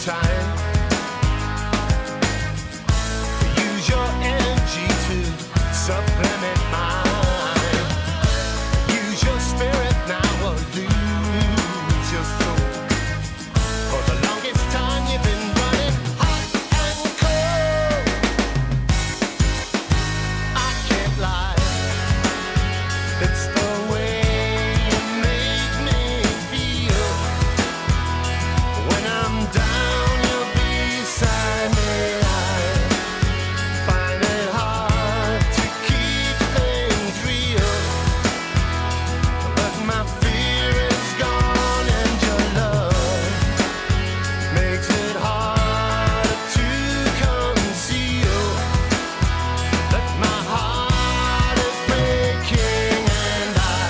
time. Use your energy to supplement mine. Use your spirit now or lose your soul. For the longest time you've been running hot and cold. I can't lie, it's the way you make me feel. When I'm down, you're beside me. I find it hard to keep things real, but my fear is gone and your love makes it hard to conceal. That my heart is breaking and I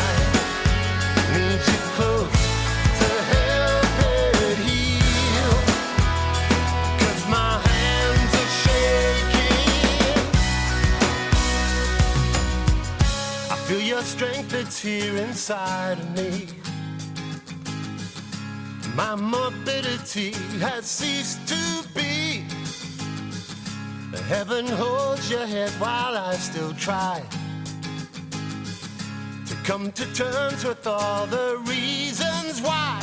need you close to help it heal. 'Cause my hands are shaking. I feel your strength that's here inside of me. My morbidity has ceased to be. Heaven holds your head while I still try to come to terms with all the reasons why